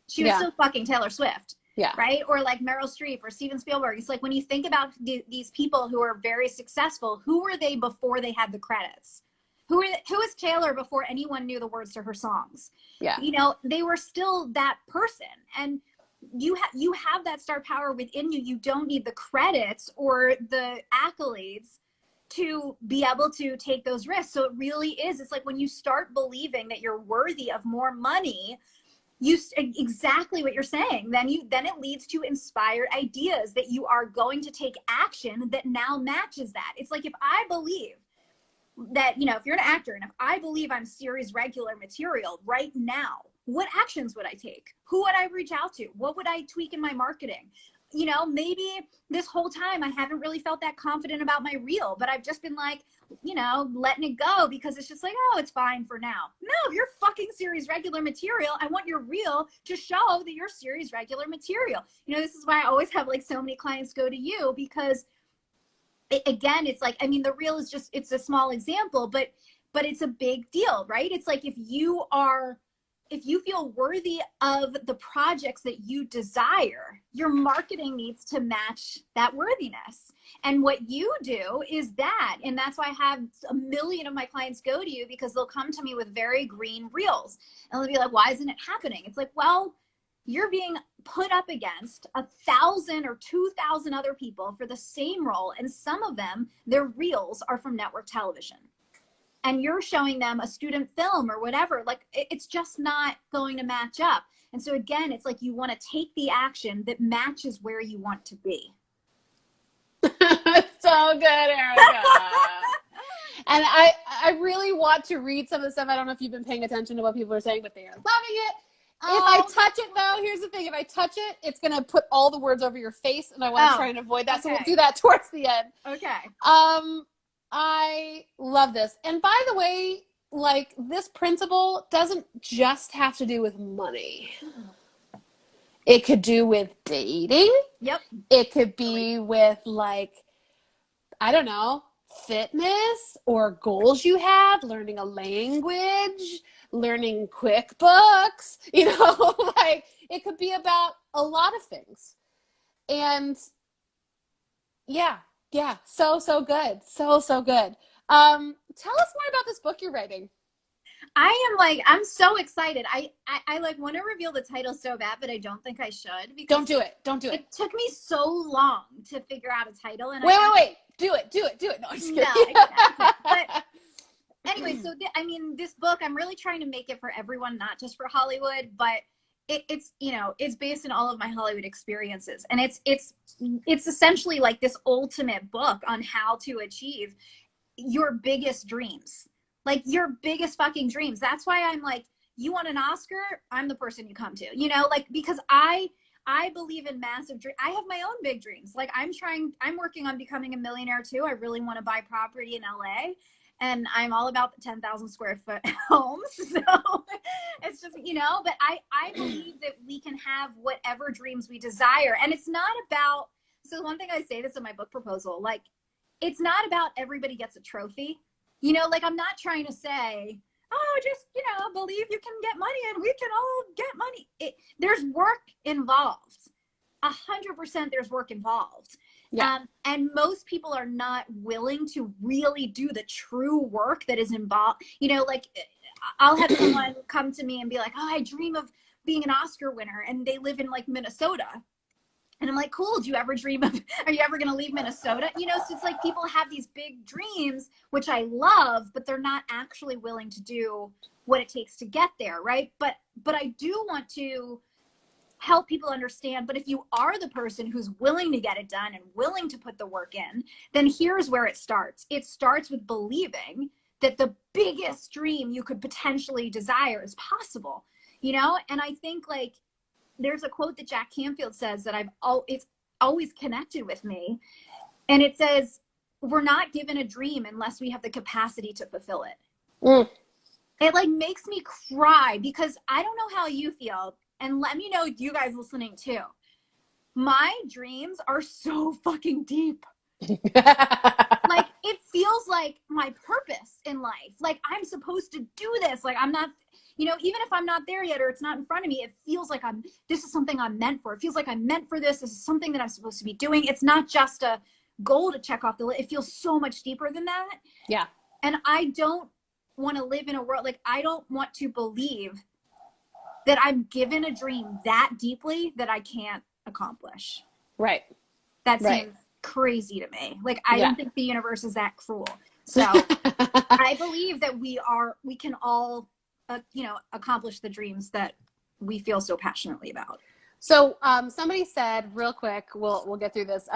B: She was still fucking Taylor Swift. Yeah. Right. Or like Meryl Streep or Steven Spielberg. It's like when you think about these people who are very successful, who were they before they had the credits? Who is Taylor before anyone knew the words to her songs? Yeah. You know, they were still that person. And you have that star power within you. You don't need the credits or the accolades to be able to take those risks. So it really is. It's like when you start believing that you're worthy of more money, exactly what you're saying, then it leads to inspired ideas that you are going to take action that now matches that. It's like, if I believe that, you know, if you're an actor and if I believe I'm series regular material right now, what actions would I take? Who would I reach out to? What would I tweak in my marketing? you know, maybe this whole time I haven't really felt that confident about my reel, but I've just been like, you know, letting it go because it's just like, oh, it's fine for now. No, you're fucking series regular material. I want your reel to show that you're series regular material. You know, this is why I always have like so many clients go to you, because again, it's like, I mean, the reel is just, it's a small example, but it's a big deal, right? It's like, if you feel worthy of the projects that you desire, your marketing needs to match that worthiness. And what you do is that, and that's why I have a million of my clients go to you, because they'll come to me with very green reels and they'll be like, why isn't it happening? It's like, well, you're being put up against 1,000 or 2,000 other people for the same role. And some of them, their reels are from network television. And you're showing them a student film or whatever. Like, it's just not going to match up. And so again, it's like, you want to take the action that matches where you want to be.
A: So good, Erica. And I really want to read some of the stuff. I don't know if you've been paying attention to what people are saying, but they are loving it. If I touch it, though, here's the thing. If I touch it, it's going to put all the words over your face, and I want to try and avoid that. Okay. So we'll do that towards the end.
B: Okay.
A: I love this. And by the way, like, this principle doesn't just have to do with money. It could do with dating.
B: Yep.
A: It could be with, like, I don't know, fitness or goals you have, learning a language, learning QuickBooks, you know, like, it could be about a lot of things. And yeah, so good. So good. Tell us more about this book you're writing.
B: I'm so excited. I like want to reveal the title so bad, but I don't think I should. Because
A: don't do it.
B: It took me so long to figure out a title. And
A: wait. Do it. No, I'm just kidding. No,
B: I can't. But anyway, so I mean, this book, I'm really trying to make it for everyone, not just for Hollywood, but it's, you know, it's based on all of my Hollywood experiences. And it's essentially like this ultimate book on how to achieve your biggest dreams, like your biggest fucking dreams. That's why I'm like, you want an Oscar? I'm the person you come to, you know, like, because I believe in massive dreams. I have my own big dreams. Like, I'm working on becoming a millionaire too. I really want to buy property in LA. And I'm all about the 10,000 square foot homes. So it's just, you know, but I believe that we can have whatever dreams we desire. And it's not about, so one thing I say this in my book proposal, like, it's not about everybody gets a trophy. You know, like, I'm not trying to say, oh, just, you know, believe you can get money and we can all get money. There's work involved. 100% there's work involved. Yeah. And most people are not willing to really do the true work that is involved. You know, like, I'll have someone come to me and be like, oh, I dream of being an Oscar winner. And they live in, like, Minnesota. And I'm like, cool, do you ever dream of, are you ever going to leave Minnesota? You know, so it's like people have these big dreams, which I love, but they're not actually willing to do what it takes to get there, right? But I do want to help people understand, but if you are the person who's willing to get it done and willing to put the work in, then here's where it starts. It starts with believing that the biggest dream you could potentially desire is possible, you know? And I think, like, there's a quote that Jack Canfield says that it's always connected with me. And it says, we're not given a dream unless we have the capacity to fulfill it. It, like, makes me cry, because I don't know how you feel. And let me know, you guys listening too. My dreams are so fucking deep. Like, it feels like my purpose in life. Like, I'm supposed to do this. Like, I'm not, you know, even if I'm not there yet or it's not in front of me, it feels like this is something I'm meant for. It feels like I'm meant for this. This is something that I'm supposed to be doing. It's not just a goal to check off the list. It feels so much deeper than that.
A: Yeah.
B: And I don't want to live in a world, like, I don't want to believe that I'm given a dream that deeply that I can't accomplish.
A: Right.
B: That seems crazy to me. Like, I don't think the universe is that cruel. So I believe that we can all, you know, accomplish the dreams that we feel so passionately about.
A: So somebody said, real quick, we'll get through this.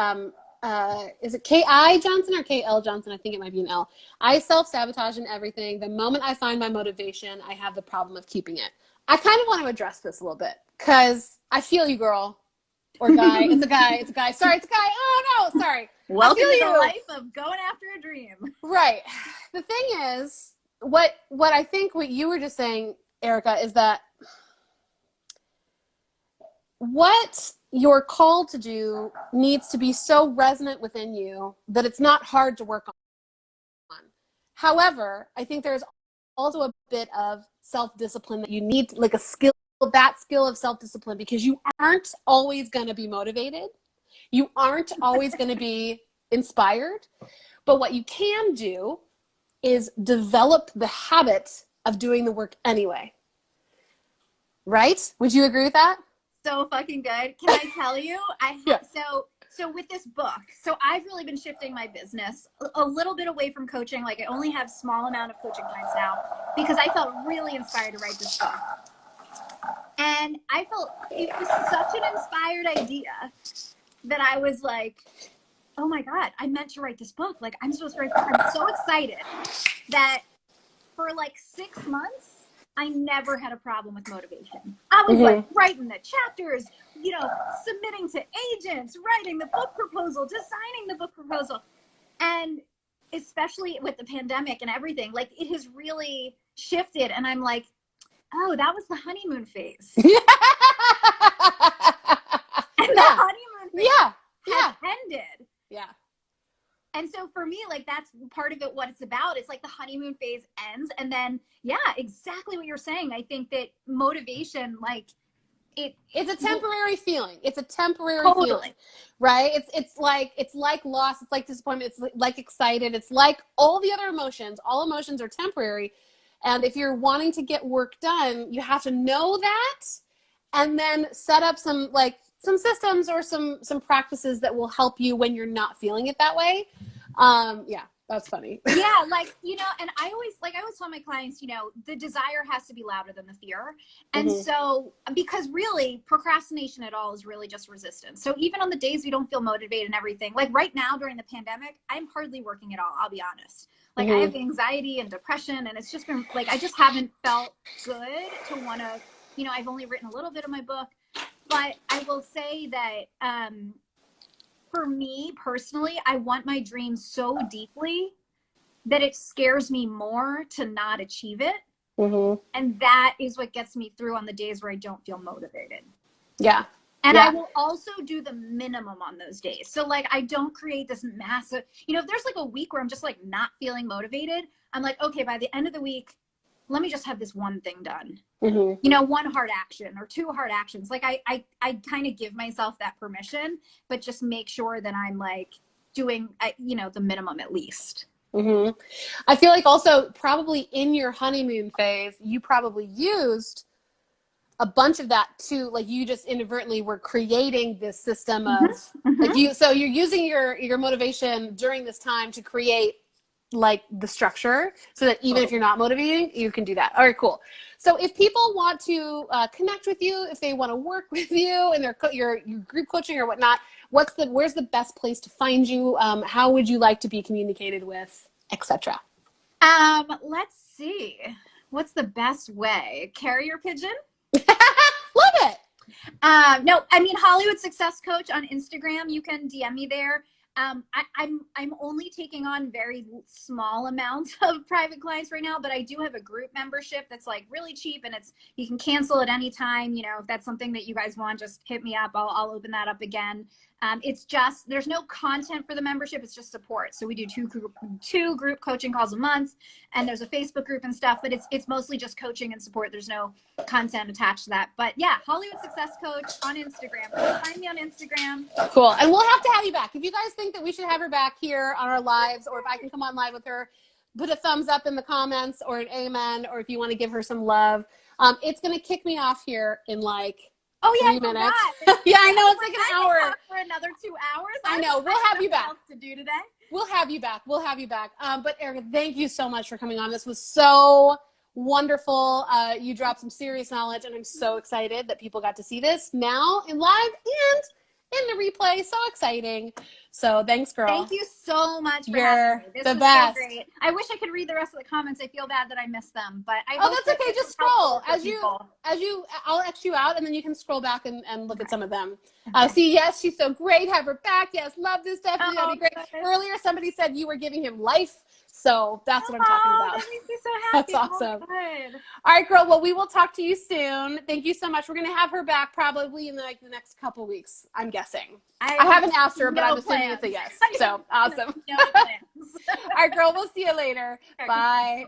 A: Is it K.I. Johnson or K.L. Johnson? I think it might be an L. I self-sabotage in everything. The moment I find my motivation, I have the problem of keeping it. I kind of want to address this a little bit, because I feel you, girl. or guy. It's a guy. It's a guy. Sorry, it's a guy. Oh no, sorry.
B: Welcome
A: I feel
B: to
A: you.
B: the life of going after a dream.
A: Right. The thing is, what I think what you were just saying, Erica, is that what you're called to do needs to be so resonant within you that it's not hard to work on. However, I think there's also a bit of self-discipline that you need, like a skill, that skill of self-discipline, because you aren't always going to be motivated. You aren't always going to be inspired. But what you can do is develop the habit of doing the work anyway. Right? Would you agree with that?
B: So fucking good. Can I tell you? So with this book, so I've really been shifting my business a little bit away from coaching. Like I only have small amount of coaching clients now because I felt really inspired to write this book. And I felt it was such an inspired idea that I was like, oh my God, I meant to write this book. Like I'm supposed to write this. I'm so excited that for like 6 months, I never had a problem with motivation. I was like writing the chapters, you know, submitting to agents, writing the book proposal, designing the book proposal. And especially with the pandemic and everything, like it has really shifted. And I'm like, oh, that was the honeymoon phase. And the honeymoon phase has ended.
A: Yeah.
B: And so for me, like that's part of it, what it's about. It's like the honeymoon phase ends. And then, yeah, exactly what you're saying. I think that motivation, like
A: it's a temporary feeling. It's a temporary feeling,
B: totally.
A: right? It's like loss. It's like disappointment. It's like excited. It's like all the other emotions. All emotions are temporary. And if you're wanting to get work done, you have to know that and then set up some systems or some practices that will help you when you're not feeling it that way. Yeah, that's funny.
B: Yeah, like, you know, and I always tell my clients, you know, the desire has to be louder than the fear. And so, because really procrastination at all is really just resistance. So even on the days we don't feel motivated and everything, like right now during the pandemic, I'm hardly working at all, I'll be honest. Like I have anxiety and depression, and it's just been like, I just haven't felt good to want to, you know, I've only written a little bit of my book, but I will say that, for me personally, I want my dream so deeply that it scares me more to not achieve it. And that is what gets me through on the days where I don't feel motivated.
A: Yeah.
B: And I will also do the minimum on those days. So like, I don't create this massive, you know, if there's like a week where I'm just like not feeling motivated, I'm like, okay, by the end of the week, let me just have this one thing done. You know, one hard action or 2 hard actions. Like I kind of give myself that permission, but just make sure that I'm like doing, you know, the minimum at least.
A: I feel like also probably in your honeymoon phase, you probably used a bunch of that too. Like you just inadvertently were creating this system of like so you're using your motivation during this time to create like the structure so that even if you're not motivating, you can do that. All right, cool. So if people want to connect with you, if they want to work with you and your group coaching or whatnot, where's the best place to find you? How would you like to be communicated with, etc.?
B: Let's see. What's the best way? Carrier pigeon?
A: Love it.
B: No, I mean, Hollywood Success Coach on Instagram. You can DM me there. I'm only taking on very small amounts of private clients right now, but I do have a group membership that's like really cheap, and you can cancel at any time. You know, if that's something that you guys want, just hit me up. I'll open that up again. It's just, there's no content for the membership. It's just support. So we do two group coaching calls a month, and there's a Facebook group and stuff, but it's mostly just coaching and support. There's no content attached to that. But yeah, Hollywood Success Coach on Instagram. Find me on Instagram.
A: Cool. And we'll have to have you back. If you guys think that we should have her back here on our lives, or if I can come on live with her, put a thumbs up in the comments or an amen, or if you want to give her some love. It's going to kick me off here in like 3 minutes. Yeah, I know, it's like an hour.
B: For another 2 hours.
A: I know. We'll have you back.
B: To do today.
A: We'll have you back. We'll have you back. But Erica, thank you so much for coming on. This was so wonderful. You dropped some serious knowledge, and I'm so excited that people got to see this now in live and in the replay. So exciting. So thanks, girl.
B: Thank you so much for having
A: You're
B: me. This
A: the
B: was
A: best.
B: so great. I wish I could read the rest of the comments. I feel bad that I missed them, but I
A: Oh,
B: hope
A: that's okay. Just scroll I'll X you out, and then you can scroll back and look at some of them.
B: Okay.
A: See, yes, she's so great. Have her back. Yes, love this. Definitely, that'd be great.
B: Good.
A: Earlier, somebody said you were giving him life. So that's what I'm talking about.
B: That makes me so
A: That's
B: happy.
A: awesome.
B: Good.
A: All right, girl. Well, we will talk to you soon. Thank you so much. We're going to have her back probably in the next couple weeks, I'm guessing. I haven't asked her, but I'm assuming it's a yes. So awesome.
B: No plans.
A: All right, girl. We'll see you later. Bye.